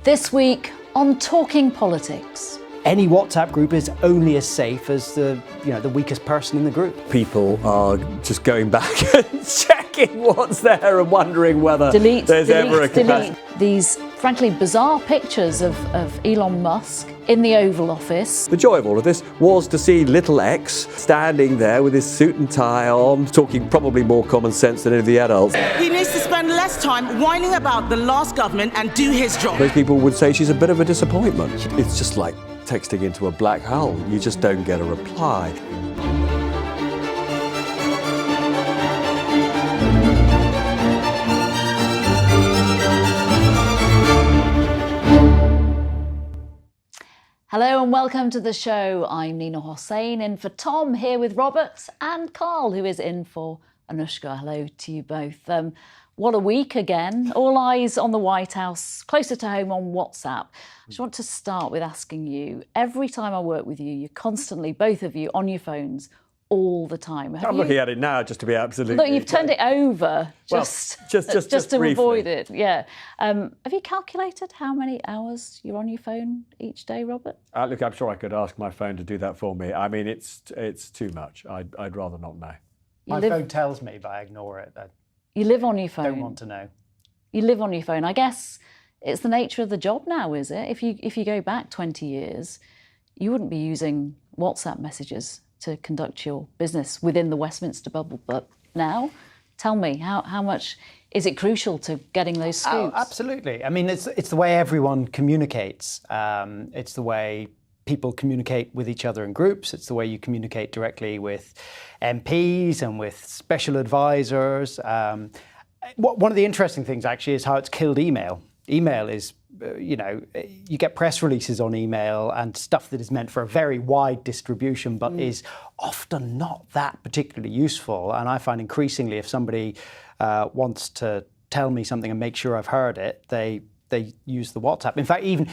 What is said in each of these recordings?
This week on Talking Politics. Any WhatsApp group is only as safe as the weakest person in the group. People are just going back and checking what's there and wondering whether there's ever a capacity. These frankly bizarre pictures of Elon Musk in the Oval Office. The joy of all of this was to see little X standing there with his suit and tie on, talking probably more common sense than any of the adults. He needs to spend less time whining about the last government and do his job. Most people would say she's a bit of a disappointment. It's just like texting into a black hole. You just don't get a reply. Hello and welcome to the show. I'm Nina Hossain, in for Tom, here with Robert and Carl, who is in for Anushka. Hello to you both. What a week again. All eyes on the White House, closer to home on WhatsApp. I just want to start with asking you, every time I work with you, you're constantly, both of you, on your phones all the time. I'm looking at it now just to be absolutely... Look, you've turned it over just to briefly. Avoid it. Yeah. Have you calculated how many hours you're on your phone each day, Robert? Look, I'm sure I could ask my phone to do that for me. I mean, it's too much. I'd rather not know. My phone tells me, but I ignore it. You live on your phone. Don't want to know. You live on your phone. I guess it's the nature of the job now, is it? If you go back 20 years, you wouldn't be using WhatsApp messages to conduct your business within the Westminster bubble. But now, tell me, how much is it crucial to getting those scoops? Oh, absolutely. I mean, it's the way everyone communicates. It's the way people communicate with each other in groups. It's the way you communicate directly with MPs and with special advisors. One of the interesting things, actually, is how it's killed email. Email is, you get press releases on email and stuff that is meant for a very wide distribution, but is often not that particularly useful. And I find increasingly, if somebody wants to tell me something and make sure I've heard it, they use the WhatsApp. In fact, even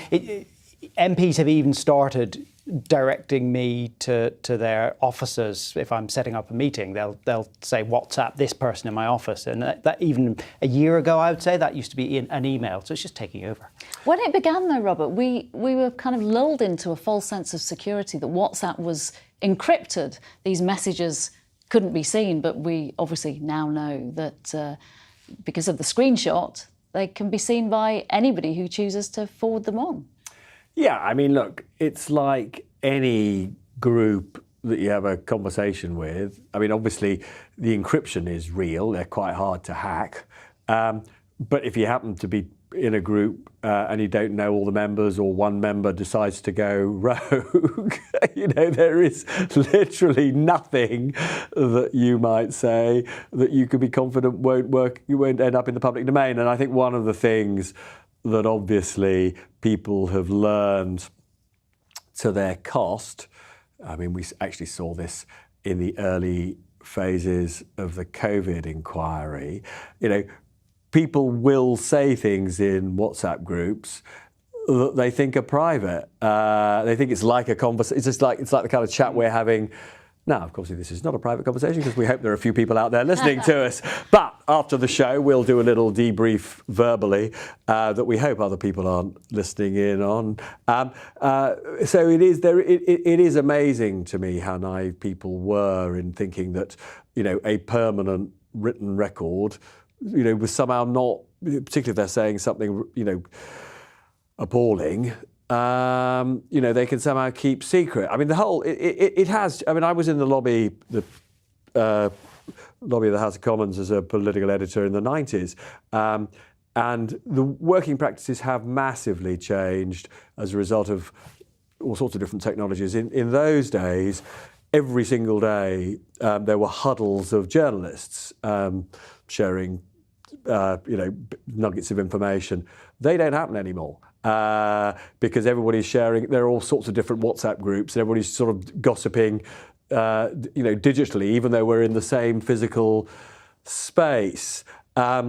MPs have even started directing me to their officers. If I'm setting up a meeting, they'll say WhatsApp this person in my office, and that even a year ago, I would say that used to be in an email. So it's just taking over. When it began, though, Robert, we were kind of lulled into a false sense of security that WhatsApp was encrypted. These messages couldn't be seen, but we obviously now know that because of the screenshot, they can be seen by anybody who chooses to forward them on. Yeah, I mean, look, it's like any group that you have a conversation with. I mean, obviously, the encryption is real. They're quite hard to hack. But if you happen to be in a group and you don't know all the members, or one member decides to go rogue, there is literally nothing that you might say that you could be confident won't work, you won't end up in the public domain. And I think one of the things that obviously people have learned to their cost. I mean, we actually saw this in the early phases of the COVID inquiry. People will say things in WhatsApp groups that they think are private. They think it's like a conversation. It's like the kind of chat we're having. Now, of course, this is not a private conversation because we hope there are a few people out there listening to us. But after the show, we'll do a little debrief verbally that we hope other people aren't listening in on. So it is amazing to me how naive people were in thinking that, a permanent written record, was somehow not, particularly if they're saying something, appalling. They can somehow keep secret. I mean, it has. I mean, I was in the lobby of the House of Commons as a political editor in the 90s, and the working practices have massively changed as a result of all sorts of different technologies. In those days, every single day there were huddles of journalists sharing, nuggets of information. They don't happen anymore. Because everybody's sharing, there are all sorts of different WhatsApp groups, and everybody's sort of gossiping, digitally, even though we're in the same physical space. But,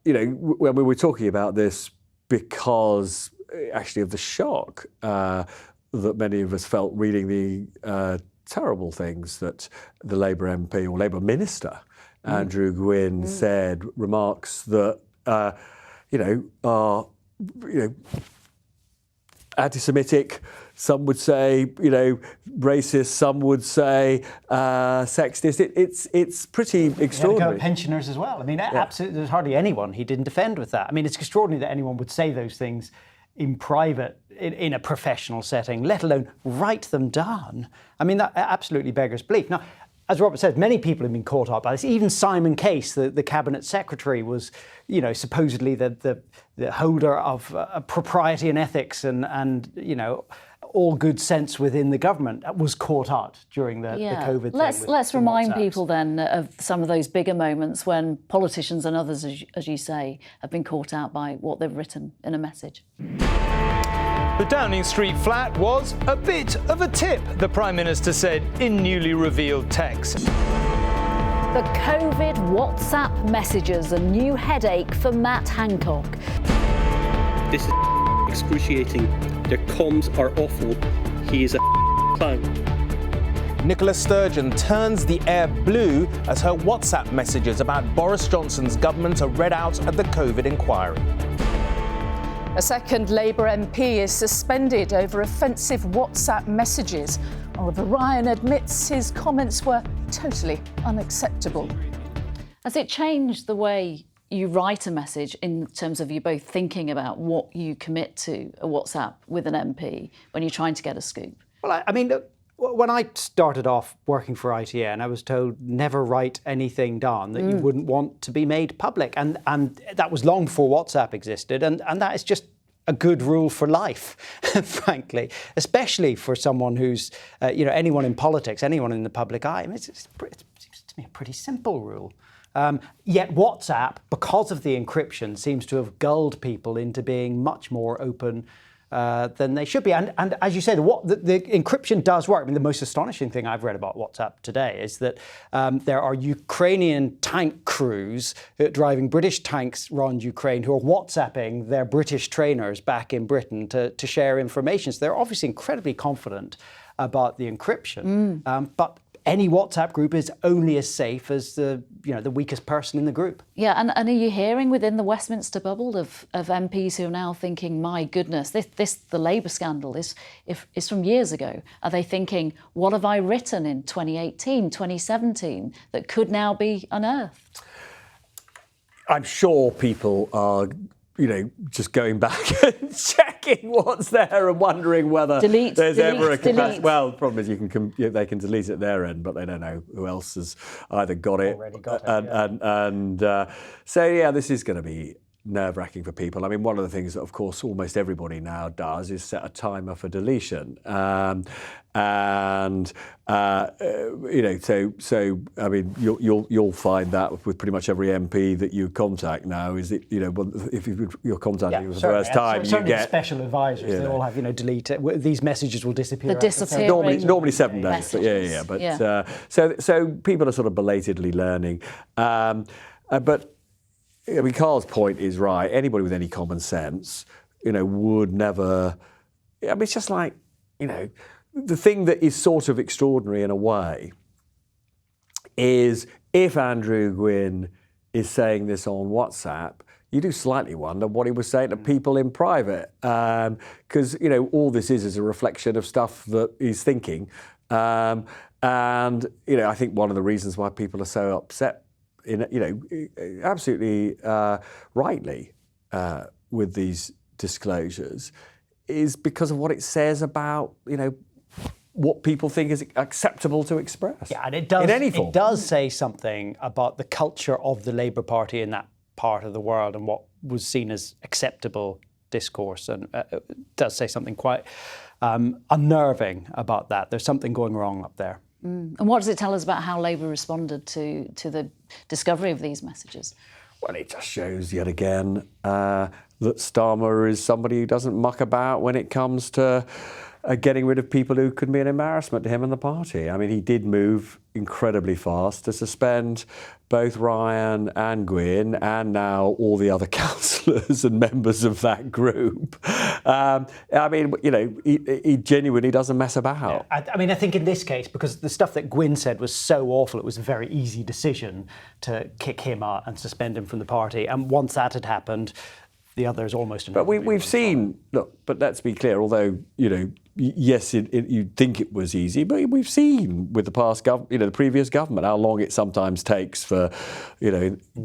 when we were talking about this, because actually of the shock that many of us felt reading the terrible things that the Labour MP or Labour Minister, Andrew Gwynne, said, remarks that are, anti-Semitic. Some would say, racist. Some would say sexist. It's pretty extraordinary. Pensioners as well. I mean, absolutely. There's hardly anyone he didn't defend with that. I mean, it's extraordinary that anyone would say those things in private, in a professional setting, let alone write them down. I mean, that absolutely beggars belief. Now, as Robert said, many people have been caught up by this. Even Simon Case, the cabinet secretary, was, supposedly the holder of propriety and ethics and all good sense within the government, was caught out during the COVID thing. Let's remind people then of some of those bigger moments when politicians and others, as you say, have been caught out by what they've written in a message. The Downing Street flat was a bit of a tip, the Prime Minister said in newly revealed text. The COVID WhatsApp messages, a new headache for Matt Hancock. This is excruciating. Their comms are awful. He is a clown. Nicola Sturgeon turns the air blue as her WhatsApp messages about Boris Johnson's government are read out at the COVID inquiry. A second Labour MP is suspended over offensive WhatsApp messages. Oliver Ryan admits his comments were totally unacceptable. Has it changed the way you write a message in terms of you both thinking about what you commit to a WhatsApp with an MP when you're trying to get a scoop? Well, I mean, when I started off working for ITN, I was told never write anything down that you wouldn't want to be made public. And that was long before WhatsApp existed. And that is just a good rule for life, frankly, especially for someone who's, anyone in politics, anyone in the public eye. I mean, it seems to me a pretty simple rule. Yet WhatsApp, because of the encryption, seems to have gulled people into being much more open than they should be. And as you say, the encryption does work. I mean, the most astonishing thing I've read about WhatsApp today is that there are Ukrainian tank crews driving British tanks around Ukraine who are WhatsApping their British trainers back in Britain to share information. So they're obviously incredibly confident about the encryption. But any WhatsApp group is only as safe as the weakest person in the group. Yeah, and are you hearing within the Westminster bubble of MPs who are now thinking, my goodness, the Labour scandal is from years ago? Are they thinking, what have I written in 2018, 2017 that could now be unearthed? I'm sure people are, just going back and checking what's there and wondering whether there's ever a capacity. Well, the problem is they can delete it at their end, but they don't know who else has either got it. So this is going to be nerve-wracking for people. I mean, one of the things that, of course, almost everybody now does is set a timer for deletion. So I mean, you'll find that with pretty much every MP that you contact now. Is it if you're contacting for the first time, you get special advisors. They all have delete it. These messages will disappear. Normally 7 days. But so people are sort of belatedly learning, but. I mean, Carl's point is right. Anybody with any common sense, would never. I mean, it's just like, the thing that is sort of extraordinary in a way is if Andrew Gwynn is saying this on WhatsApp, you do slightly wonder what he was saying to people in private, because all this is a reflection of stuff that he's thinking, and I think one of the reasons why people are so upset. Absolutely rightly with these disclosures is because of what it says about, what people think is acceptable to express. Yeah, and it does. In any form. It does say something about the culture of the Labour Party in that part of the world and what was seen as acceptable discourse, and it does say something quite unnerving about that. There's something going wrong up there. And what does it tell us about how Labour responded to the discovery of these messages? Well, it just shows yet again that Starmer is somebody who doesn't muck about when it comes to getting rid of people who could be an embarrassment to him and the party. I mean, he did move incredibly fast to suspend both Ryan and Gwynn and now all the other councillors and members of that group. I mean, he genuinely doesn't mess about. Yeah. I mean, I think in this case, because the stuff that Gwynn said was so awful, it was a very easy decision to kick him out and suspend him from the party. And once that had happened, The other is almost. But we've seen. Look, but let's be clear. Although yes, you'd think it was easy, but we've seen with the past the previous government, how long it sometimes takes for,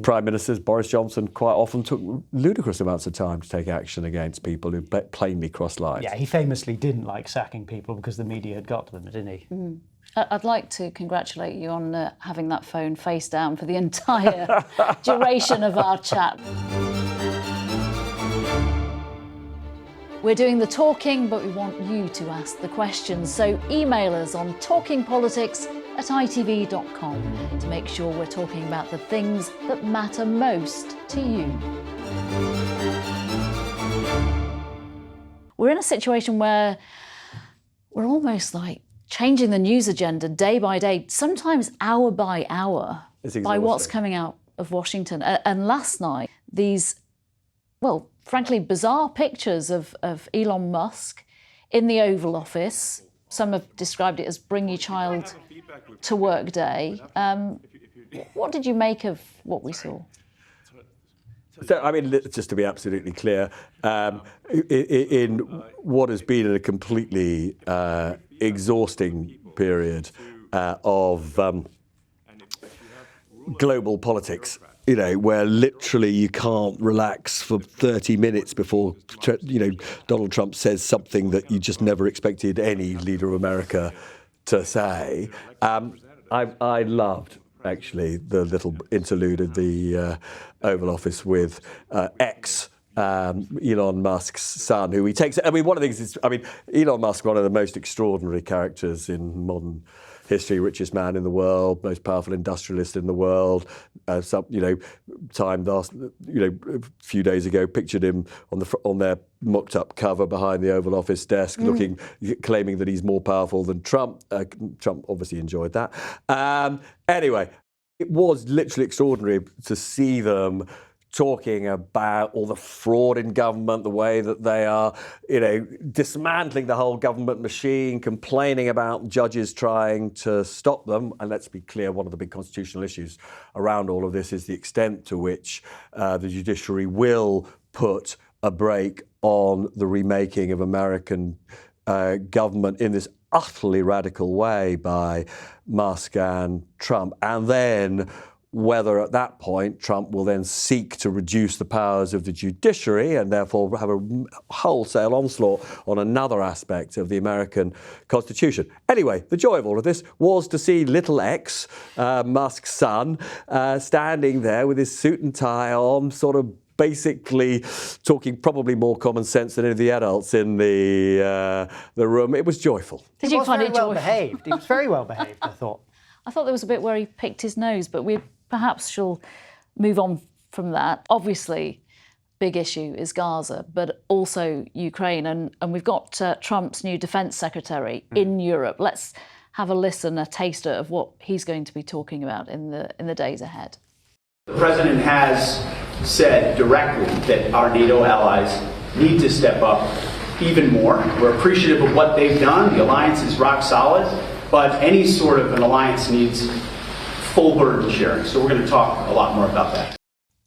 prime ministers. Boris Johnson quite often took ludicrous amounts of time to take action against people who plainly crossed lines. Yeah, he famously didn't like sacking people because the media had got to them, didn't he? Mm. I'd like to congratulate you on having that phone face down for the entire duration of our chat. We're doing the talking, but we want you to ask the questions. So email us on talkingpolitics@itv.com to make sure we're talking about the things that matter most to you. We're in a situation where we're almost like changing the news agenda day by day, sometimes hour by hour, by what's coming out of Washington. And last night, these, frankly, bizarre pictures of Elon Musk in the Oval Office. Some have described it as bring your child to work day. What did you make of what we saw? So, I mean, just to be absolutely clear, in what has been a completely exhausting period of global politics, where literally you can't relax for 30 minutes before, Donald Trump says something that you just never expected any leader of America to say. I loved, actually, the little interlude of the Oval Office with Elon Musk's son, who he takes. I mean, one of the things is, Elon Musk, one of the most extraordinary characters in modern history, richest man in the world, most powerful industrialist in the world. A few days ago, pictured him on their mocked-up cover behind the Oval Office desk, claiming that he's more powerful than Trump. Trump obviously enjoyed that. Anyway, it was literally extraordinary to see them talking about all the fraud in government, the way that they are, dismantling the whole government machine, complaining about judges trying to stop them. And let's be clear, one of the big constitutional issues around all of this is the extent to which the judiciary will put a brake on the remaking of American government in this utterly radical way by Musk and Trump. And then whether at that point Trump will then seek to reduce the powers of the judiciary and therefore have a wholesale onslaught on another aspect of the American Constitution. Anyway, the joy of all of this was to see little X, Musk's son, standing there with his suit and tie on, sort of basically talking probably more common sense than any of the adults in the room. It was joyful. Did you find it joyful? Well behaved. He was very well behaved, I thought. I thought there was a bit where he picked his nose, but we perhaps shall move on from that. Obviously, big issue is Gaza, but also Ukraine. And we've got Trump's new defence secretary in Europe. Let's have a listen, a taster of what he's going to be talking about in the days ahead. The president has said directly that our NATO allies need to step up even more. We're appreciative of what they've done. The alliance is rock solid, but any sort of an alliance needs full burden sharing. So we're going to talk a lot more about that.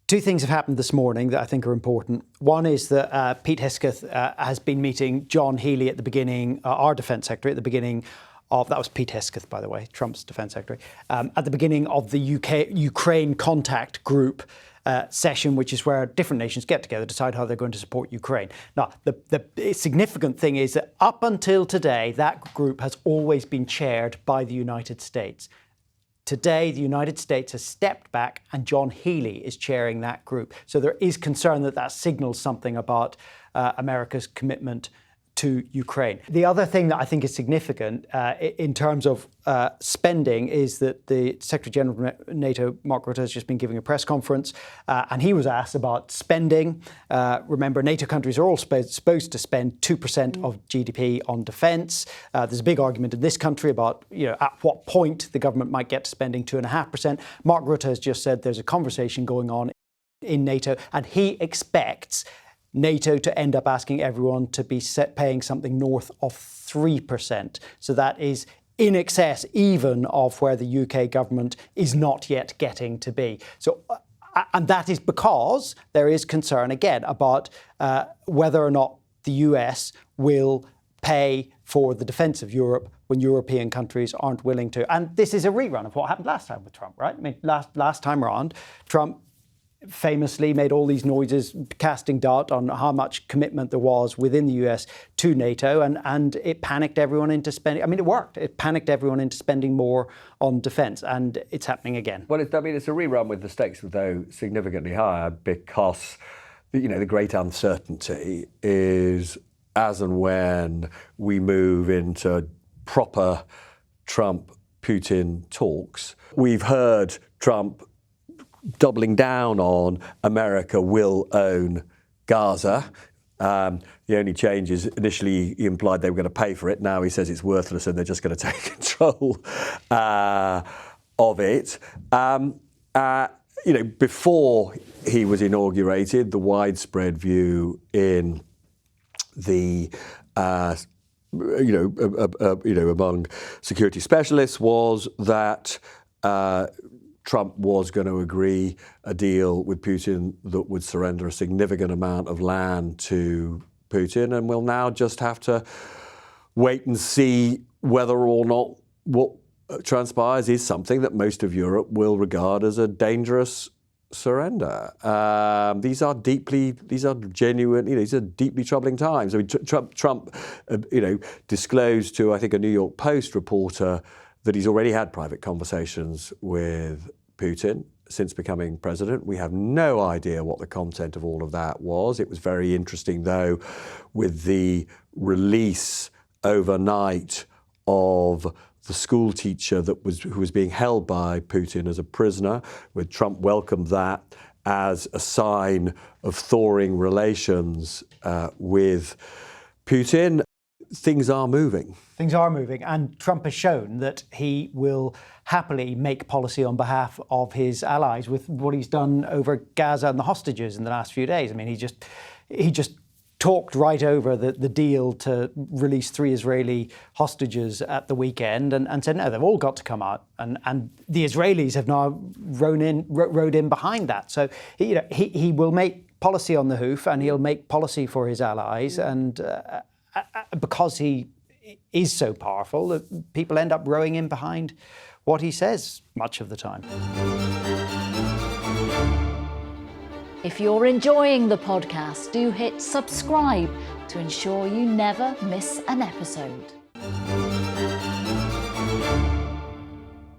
Two things have happened this morning that I think are important. One is that Pete Hegseth has been meeting John Healey at the beginning, our defence secretary, at the beginning of, that was Pete Hegseth, by the way, Trump's defence secretary, at the beginning of the Ukraine contact group session, which is where different nations get together, decide how they're going to support Ukraine. Now, the significant thing is that up until today, that group has always been chaired by the United States. Today, the United States has stepped back and John Healey is chairing that group. So there is concern that that signals something about America's commitment to Ukraine. The other thing that I think is significant in terms of spending is that the Secretary General of NATO, Mark Rutte, has just been giving a press conference and he was asked about spending. Remember, NATO countries are all supposed to spend 2% of GDP on defence. There's a big argument in this country about at what point the government might get to spending 2.5%. Mark Rutte has just said there's a conversation going on in NATO and he expects NATO to end up asking everyone to be paying something north of 3%. So that is in excess even of where the UK government is not yet getting to be. So And that is because there is concern, again, about whether or not the US will pay for the defence of Europe when European countries aren't willing to. And this is a rerun of what happened last time with Trump, right? I mean, last time around, Trump famously made all these noises, casting doubt on how much commitment there was within the US to NATO, and it panicked everyone into spending. I mean, it worked. It panicked everyone into spending more on defence, and it's happening again. Well, it's a rerun with the stakes, though, significantly higher because, the great uncertainty is as and when we move into proper Trump-Putin talks. We've heard Trump doubling down on America will own Gaza. The only change is initially he implied they were going to pay for it. Now he says it's worthless and they're just going to take control of it. Before he was inaugurated, the widespread view in the among security specialists was that Trump was going to agree a deal with Putin that would surrender a significant amount of land to Putin, and we'll now just have to wait and see whether or not what transpires is something that most of Europe will regard as a dangerous surrender. These are genuine, these are deeply troubling times. I mean, Trump disclosed to, I think, a New York Post reporter that he's already had private conversations with Putin since becoming president. We have no idea what the content of all of that was. It was very interesting, though, with the release overnight of the school teacher who was being held by Putin as a prisoner, where Trump welcomed that as a sign of thawing relations with Putin. Things are moving. Things are moving, and Trump has shown that he will happily make policy on behalf of his allies with what he's done over Gaza and the hostages in the last few days. I mean, he just talked right over the deal to release 3 Israeli hostages at the weekend and said, no, they've all got to come out. And the Israelis have now rode in behind that. So, he will make policy on the hoof, and he'll make policy for his allies. And because he is so powerful, that people end up rowing in behind what he says much of the time. If you're enjoying the podcast, do hit subscribe to ensure you never miss an episode.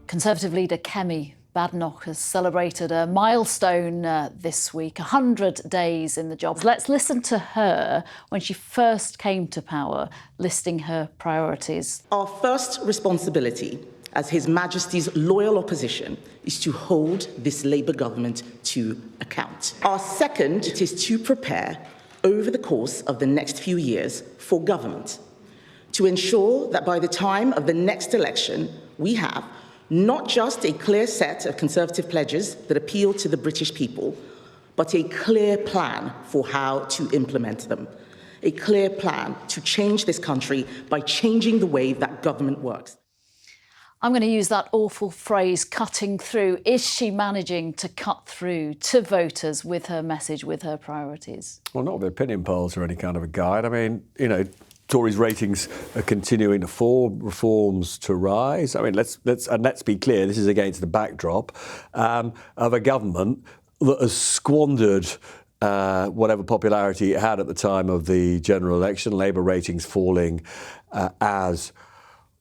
Conservative leader Kemi Badenoch has celebrated a milestone this week, 100 days in the job. Let's listen to her when she first came to power, listing her priorities. Our first responsibility as His Majesty's loyal opposition is to hold this Labour government to account. Our second is to prepare over the course of the next few years for government, to ensure that by the time of the next election, we have not just a clear set of Conservative pledges that appeal to the British people, but a clear plan for how to implement them. A clear plan to change this country by changing the way that government works. I'm going to use that awful phrase, cutting through. Is she managing to cut through to voters with her message, with her priorities? Well, not with opinion polls or any kind of a guide. I mean, Tory's ratings are continuing to fall, reforms to rise. I mean, let's be clear. This is against the backdrop of a government that has squandered whatever popularity it had at the time of the general election. Labour ratings falling as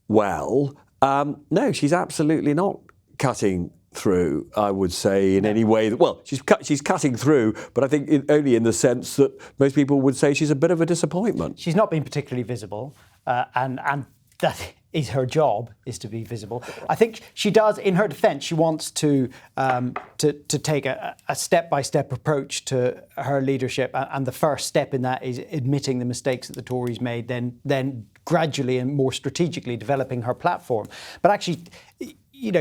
well. No, she's absolutely not cutting through, I would say, in any way. Well, she's cutting through, but I think only in the sense that most people would say she's a bit of a disappointment. She's not been particularly visible, and that is her job, is to be visible. I think she does, in her defence, she wants to take a step-by-step approach to her leadership, and the first step in that is admitting the mistakes that the Tories made, then gradually and more strategically developing her platform. But actually,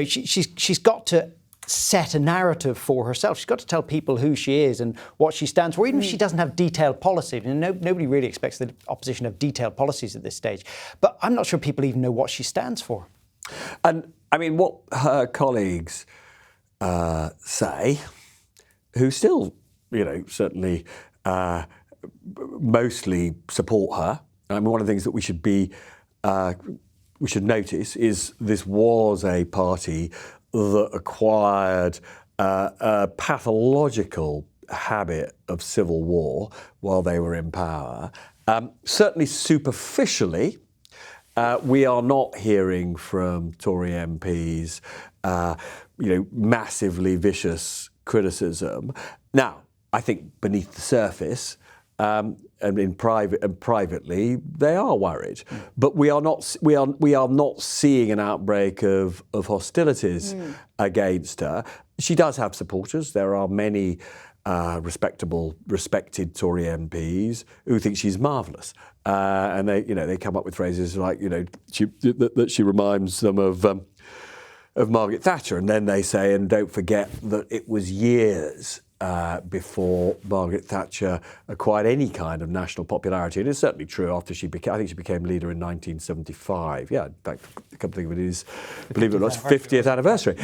she's got to set a narrative for herself. She's got to tell people who she is and what she stands for, even if she doesn't have detailed policy. And nobody really expects the opposition to have detailed policies at this stage. But I'm not sure people even know what she stands for. And I mean, what her colleagues say, who still, certainly mostly support her. I mean, one of the things that we should notice is this was a party that acquired a pathological habit of civil war while they were in power. Certainly superficially, we are not hearing from Tory MPs, massively vicious criticism. Now, I think beneath the surface, and privately, they are worried. But we are not seeing an outbreak of hostilities against her. She does have supporters. There are many respected Tory MPs who think she's marvellous, and they come up with phrases like that she reminds them of Margaret Thatcher, and then they say, and don't forget that it was years before Margaret Thatcher acquired any kind of national popularity. And it's certainly true after I think she became leader in 1975. Yeah, in fact, come to think of it, is, believe it or not, 50th anniversary.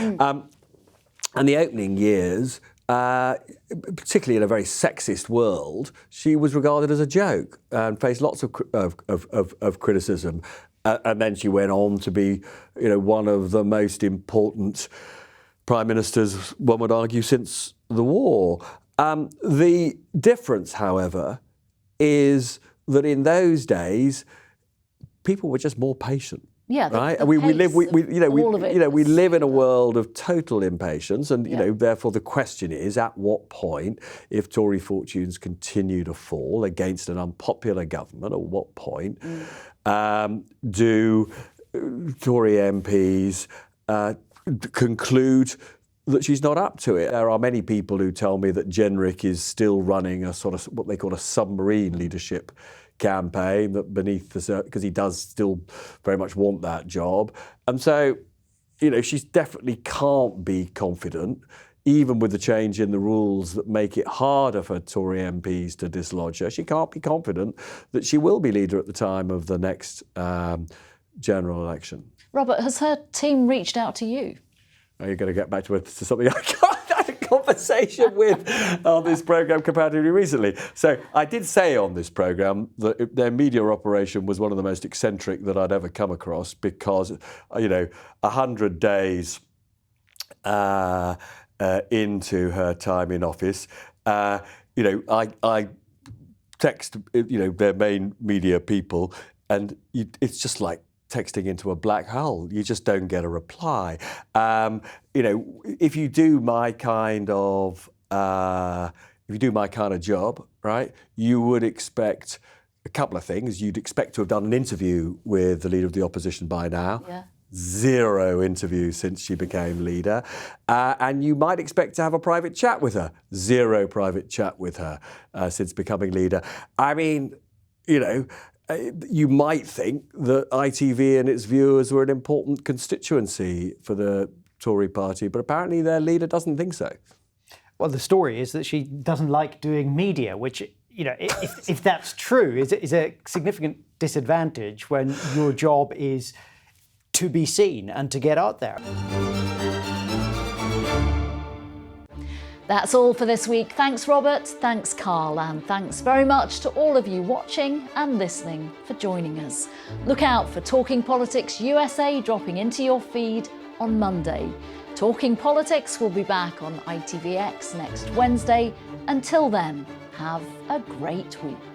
And the opening years, particularly in a very sexist world, she was regarded as a joke and faced lots of criticism. And then she went on to be, one of the most important prime ministers, one would argue, since the war. The difference, however, is that in those days, people were just more patient. Yeah, right. And we live in a world of total impatience, and therefore the question is, at what point, if Tory fortunes continue to fall against an unpopular government, at what point do Tory MPs conclude that she's not up to it? There are many people who tell me that Jenrick is still running a sort of what they call a submarine leadership campaign, that beneath because he does still very much want that job. And so, she definitely can't be confident, even with the change in the rules that make it harder for Tory MPs to dislodge her. She can't be confident that she will be leader at the time of the next general election. Robert, has her team reached out to you? Are you going to get back to something I had a conversation with on this programme comparatively recently? So I did say on this programme that their media operation was one of the most eccentric that I'd ever come across, because, 100 days into her time in office, I text, their main media people, and it's just like texting into a black hole. You just don't get a reply. If you do my kind of job, right, you would expect a couple of things. You'd expect to have done an interview with the leader of the opposition by now. Yeah. 0 interviews since she became leader. And you might expect to have a private chat with her. 0 private chat with her since becoming leader. I mean, you might think that ITV and its viewers were an important constituency for the Tory party, but apparently their leader doesn't think so. Well, the story is that she doesn't like doing media, which, if that's true, is a significant disadvantage when your job is to be seen and to get out there. That's all for this week. Thanks, Robert. Thanks, Carl. And thanks very much to all of you watching and listening for joining us. Look out for Talking Politics USA dropping into your feed on Monday. Talking Politics will be back on ITVX next Wednesday. Until then, have a great week.